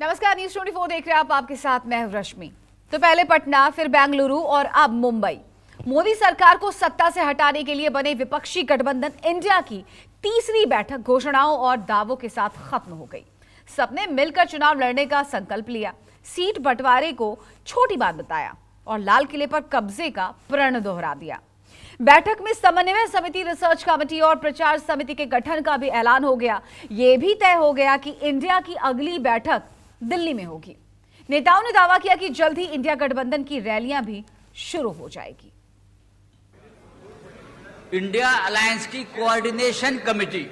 नमस्कार, न्यूज़ 24 देख रहे हैं आप। आपके साथ मैं हूं रश्मि। तो पहले पटना, फिर बेंगलुरु और अब मुंबई। मोदी सरकार को सत्ता से हटाने के लिए बने विपक्षी गठबंधन इंडिया की तीसरी बैठक घोषणाओं और दावों के साथ खत्म हो गई। सबने मिलकर चुनाव लड़ने का संकल्प लिया, सीट बंटवारे को छोटी बात बताया और लाल किले पर कब्जे का प्रण दोहरा दिया। बैठक में समन्वय समिति, रिसर्च कमेटी और प्रचार समिति के गठन का भी ऐलान हो गया। यह भी तय हो गया कि इंडिया की अगली बैठक दिल्ली में होगी। नेताओं ने दावा किया कि जल्द ही इंडिया गठबंधन की रैलियां भी शुरू हो जाएगी। इंडिया अलायंस की coordination committee,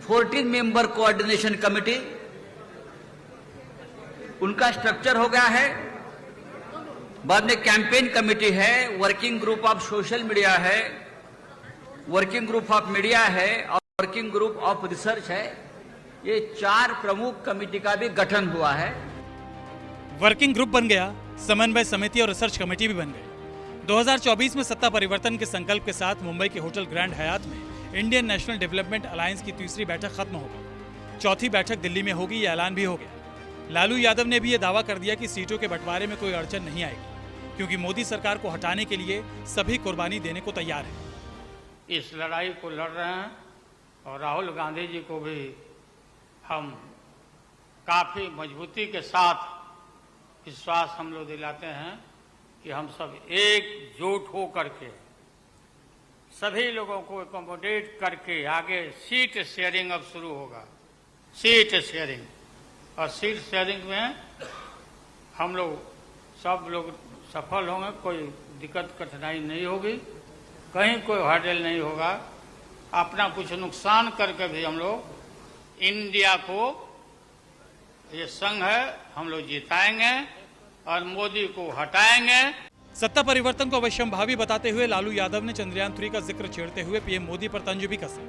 14 member coordination committee, उनका स्ट्रक्चर हो गया है। बाद में कैंपेन कमेटी है, working group of social media है, वर्किंग ग्रुप ऑफ मीडिया है और वर्किंग ग्रुप ऑफ रिसर्च है। ये 4 प्रमुख कमेटी का भी गठन हुआ है। वर्किंग ग्रुप बन गया, समन्वय समिति और रिसर्च कमेटी भी बन गई। 2024 में सत्ता परिवर्तन के संकल्प के साथ मुंबई के होटल ग्रैंड हयात में इंडियन नेशनल डेवलपमेंट अलायंस की तीसरी बैठक खत्म हो गई। चौथी बैठक दिल्ली में होगी, ये ऐलान भी हो गया। लालू यादव ने भी ये दावा कर दिया कि सीटों के बंटवारे में कोई अड़चन नहीं आएगी, क्योंकि मोदी सरकार को हटाने के लिए सभी कुर्बानी देने को तैयार है। इस लड़ाई को लड़ रहे हैं और राहुल गांधी जी को भी हम काफी मजबूती के साथ विश्वास हम लोग दिलाते हैं कि हम सब एकजुट हो करके सभी लोगों को एकोमोडेट करके आगे सीट शेयरिंग अब शुरू होगा। सीट शेयरिंग, और सीट शेयरिंग में हम लोग सब लोग सफल होंगे। कोई दिक्कत कठिनाई नहीं होगी, कहीं कोई हर्डल नहीं होगा। अपना कुछ नुकसान करके भी हम लोग इंडिया को, ये संघ है, हम लोग जिताएंगे और मोदी को हटाएंगे। सत्ता परिवर्तन को अवश्यंभावी बताते हुए लालू यादव ने चंद्रयान 3 का जिक्र छेड़ते हुए पीएम मोदी पर तंज भी कसा।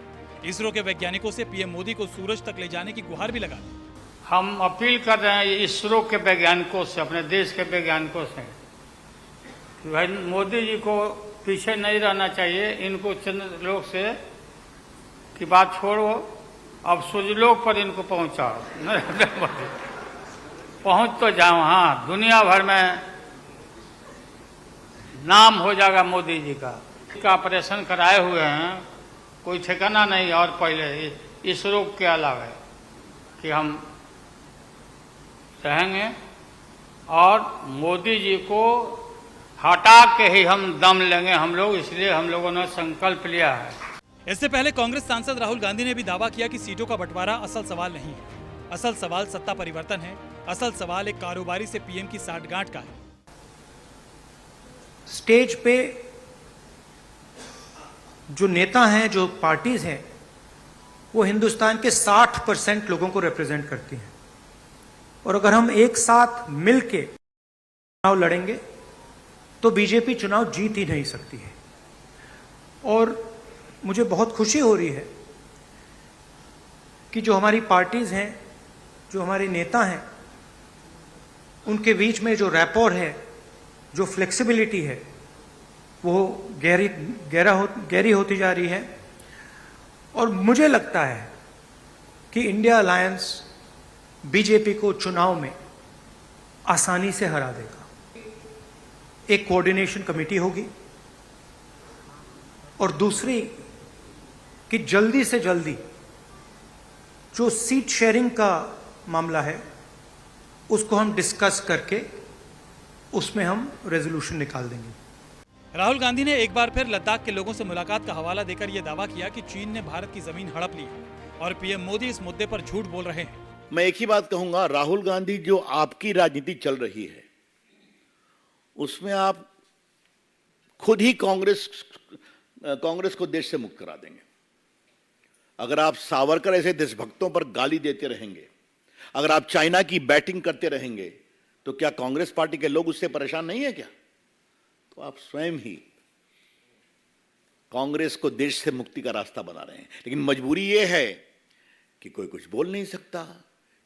इसरो के वैज्ञानिकों से पीएम मोदी को सूरज तक ले जाने की गुहार भी लगा दी। हम अपील कर रहे हैं इसरो के वैज्ञानिकों से, अपने देश के वैज्ञानिकों से, कि भाई मोदी जी को पीछे नहीं रहना चाहिए। इनको चंद्रलोक से की बात छोड़ो, अब सूर्यलोक पर इनको पहुंचाओ। पहुंच तो जाओ, हाँ, दुनिया भर में नाम हो जाएगा मोदी जी का ऑपरेशन कराए हुए हैं, कोई ठिकाना नहीं। और पहले इस रोग के अलावा कि हम रहेंगे और मोदी जी को हटा के ही हम दम लेंगे हम लोग, इसलिए हम लोगों ने संकल्प लिया है। इससे पहले कांग्रेस सांसद राहुल गांधी ने भी दावा किया कि सीटों का बंटवारा असल सवाल नहीं है, असल सवाल सत्ता परिवर्तन है। असल सवाल एक कारोबारी से पीएम की साठगांठ का है। स्टेज पे जो नेता हैं, जो पार्टीज हैं, वो हिंदुस्तान के 60% लोगों को रिप्रेजेंट करती हैं। और अगर हम एक साथ मिलके चुनाव लड़ेंगे तो बीजेपी चुनाव जीत ही नहीं सकती है। और मुझे बहुत खुशी हो रही है कि जो हमारी पार्टीज हैं, जो हमारे नेता हैं, उनके बीच में जो रैपोर है, जो फ्लेक्सिबिलिटी है, वो गहरी होती जा रही है। और मुझे लगता है कि इंडिया अलायंस बीजेपी को चुनाव में आसानी से हरा देगा। एक कोऑर्डिनेशन कमेटी होगी और दूसरी कि जल्दी से जल्दी जो सीट शेयरिंग का मामला है उसको हम डिस्कस करके उसमें हम रेजोल्यूशन निकाल देंगे। राहुल गांधी ने एक बार फिर लद्दाख के लोगों से मुलाकात का हवाला देकर यह दावा किया कि चीन ने भारत की जमीन हड़प ली और पीएम मोदी इस मुद्दे पर झूठ बोल रहे हैं। मैं एक ही बात कहूंगा, राहुल गांधी, जो आपकी राजनीति चल रही है उसमें आप खुद ही कांग्रेस को देश से मुक्त करा देंगे। अगर आप सावरकर ऐसे देशभक्तों पर गाली देते रहेंगे, अगर आप चाइना की बैटिंग करते रहेंगे, तो क्या कांग्रेस पार्टी के लोग उससे परेशान नहीं है क्या? तो आप स्वयं ही कांग्रेस को देश से मुक्ति का रास्ता बना रहे हैं। लेकिन मजबूरी यह है कि कोई कुछ बोल नहीं सकता,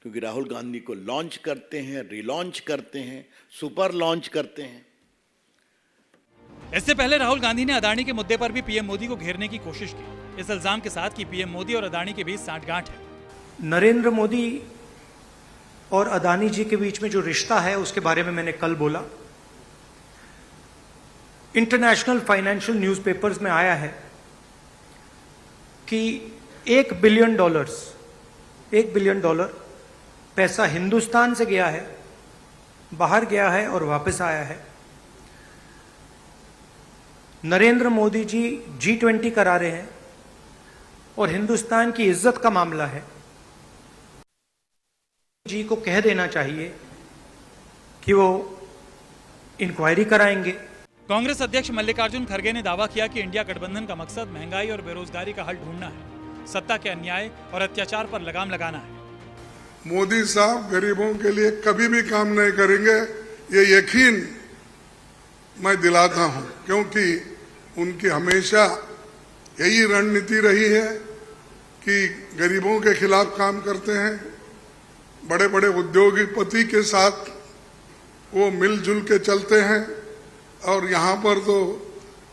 क्योंकि राहुल गांधी को लॉन्च करते हैं, रिलॉन्च करते हैं, सुपर लॉन्च करते हैं। इससे पहले राहुल गांधी ने अदानी के मुद्दे पर भी पीएम मोदी को घेरने की कोशिश की, इस इल्जाम के साथ कि पीएम मोदी और अदानी के बीच साठगांठ है। नरेंद्र मोदी और अदानी जी के बीच में जो रिश्ता है उसके बारे में मैंने कल बोला। इंटरनेशनल फाइनेंशियल न्यूज़पेपर्स में आया है कि $1 बिलियन पैसा हिंदुस्तान से गया है, बाहर गया है और वापस आया है। नरेंद्र मोदी जी G20 करा रहे हैं और हिंदुस्तान की इज्जत का मामला है। जी को कह देना चाहिए कि वो इंक्वायरी कराएंगे। कांग्रेस अध्यक्ष मल्लिकार्जुन खड़गे ने दावा किया कि इंडिया गठबंधन का मकसद महंगाई और बेरोजगारी का हल ढूंढना है, सत्ता के अन्याय और अत्याचार पर लगाम लगाना है। मोदी साहब गरीबों के लिए कभी भी काम नहीं करेंगे, ये यकीन मैं दिलाता हूं, क्योंकि उनकी हमेशा यही रणनीति रही है कि गरीबों के खिलाफ काम करते हैं। बड़े बड़े उद्योगपति के साथ वो मिलजुल के चलते हैं। और यहाँ पर तो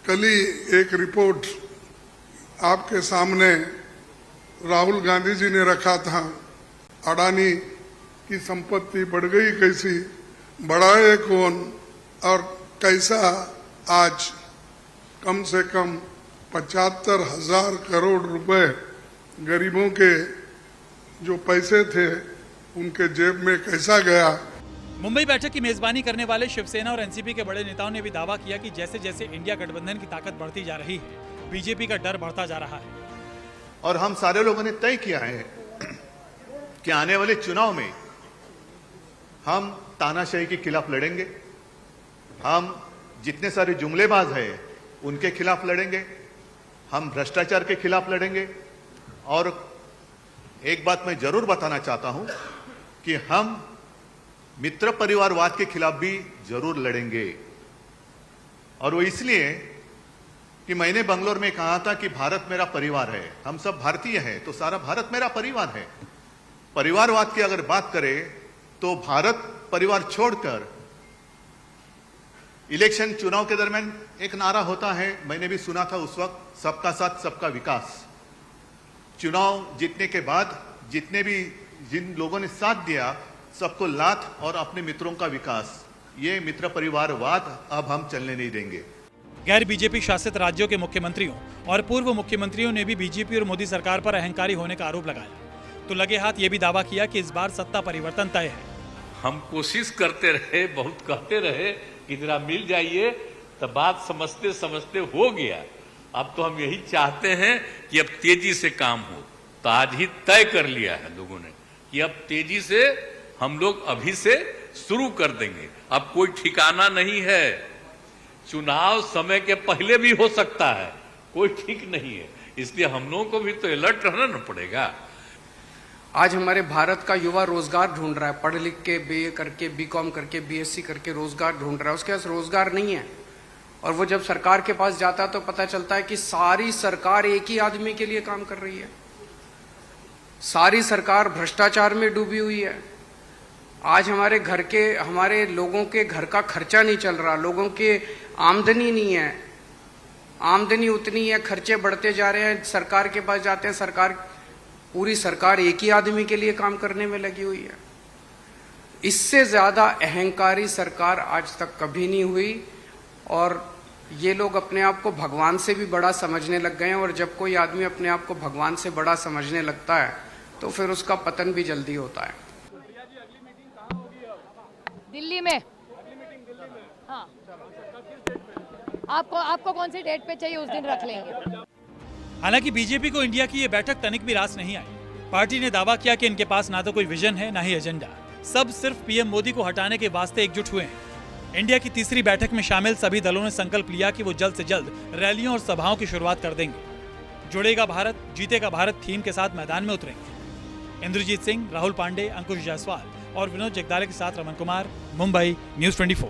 कल ही एक रिपोर्ट आपके सामने राहुल गांधी जी ने रखा था, अडानी की संपत्ति बढ़ गई कैसी, बढ़ाए कौन, और कैसा आज कम से कम 75,000 करोड़ रुपए गरीबों के जो पैसे थे उनके जेब में कैसा गया। मुंबई बैठक की मेजबानी करने वाले शिवसेना और एनसीपी के बड़े नेताओं ने भी दावा किया कि जैसे जैसे इंडिया गठबंधन की ताकत बढ़ती जा रही है, बीजेपी का डर बढ़ता जा रहा है। और हम सारे लोगों ने तय किया है कि आने वाले चुनाव में हम तानाशाही के खिलाफ लड़ेंगे, हम जितने सारे जुमलेबाज हैं उनके खिलाफ लड़ेंगे, हम भ्रष्टाचार के खिलाफ लड़ेंगे। और एक बात मैं जरूर बताना चाहता हूं कि हम मित्र परिवारवाद के खिलाफ भी जरूर लड़ेंगे। और वो इसलिए कि मैंने बंगलोर में कहा था कि भारत मेरा परिवार है, हम सब भारतीय हैं तो सारा भारत मेरा परिवार है। परिवारवाद की अगर बात करें तो भारत परिवार छोड़कर इलेक्शन चुनाव के दरमियान एक नारा होता है, मैंने भी सुना था उस वक्त, सबका साथ सबका विकास। चुनाव जीतने के बाद जिन लोगों ने साथ दिया सबको लात और अपने मित्रों का विकास, ये मित्र परिवारवाद अब हम चलने नहीं देंगे। गैर बीजेपी शासित राज्यों के मुख्यमंत्रियों और पूर्व मुख्यमंत्रियों ने भी बीजेपी और मोदी सरकार पर अहंकारी होने का आरोप लगाया। तो लगे हाथ ये भी दावा किया कि इस बार सत्ता परिवर्तन तय है। हम कोशिश करते रहे, बहुत कहते रहे कि जरा मिल जाइए, तो बात समझते समझते हो गया। अब तो हम यही चाहते हैं कि अब तेजी से काम हो। तो आज ही तय कर लिया है लोगों ने कि अब तेजी से हम लोग अभी से शुरू कर देंगे। अब कोई ठिकाना नहीं है, चुनाव समय के पहले भी हो सकता है, कोई ठीक नहीं है। इसलिए हम लोगों को भी तो अलर्ट रहना पड़ेगा। आज हमारे भारत का युवा रोजगार ढूंढ रहा है, पढ़ लिख के बीए करके, बीकॉम करके, बीएससी करके रोजगार ढूंढ रहा है, उसके पास रोजगार नहीं है। और वो जब सरकार के पास जाता है तो पता चलता है कि सारी सरकार एक ही आदमी के लिए काम कर रही है, सारी सरकार भ्रष्टाचार में डूबी हुई है। आज हमारे लोगों के घर का खर्चा नहीं चल रहा, लोगों के आमदनी नहीं है, आमदनी उतनी है, खर्चे बढ़ते जा रहे हैं। सरकार के पास जाते हैं, पूरी सरकार एक ही आदमी के लिए काम करने में लगी हुई है। इससे ज्यादा अहंकारी सरकार आज तक कभी नहीं हुई। और ये लोग अपने आप को भगवान से भी बड़ा समझने लग गए हैं। और जब कोई आदमी अपने आप को भगवान से बड़ा समझने लगता है तो फिर उसका पतन भी जल्दी होता है। दिल्ली में। हाँ, आपको कौन सी डेट पे चाहिए उस दिन रख लेंगे। हालांकि बीजेपी को इंडिया की ये बैठक तनिक भी रास नहीं आई। पार्टी ने दावा किया कि इनके पास ना तो कोई विजन है ना ही एजेंडा, सब सिर्फ पीएम मोदी को हटाने के वास्ते एकजुट हुए हैं। इंडिया की तीसरी बैठक में शामिल सभी दलों ने संकल्प लिया कि वो जल्द से जल्द रैलियों और सभाओं की शुरुआत कर देंगे। जुड़ेगा भारत, जीतेगा भारत थीम के साथ मैदान में उतरेंगे। इंद्रजीत सिंह, राहुल पांडे, अंकुश जायसवाल और विनोद जगदाले के साथ रमन कुमार, मुंबई, न्यूज़ 24।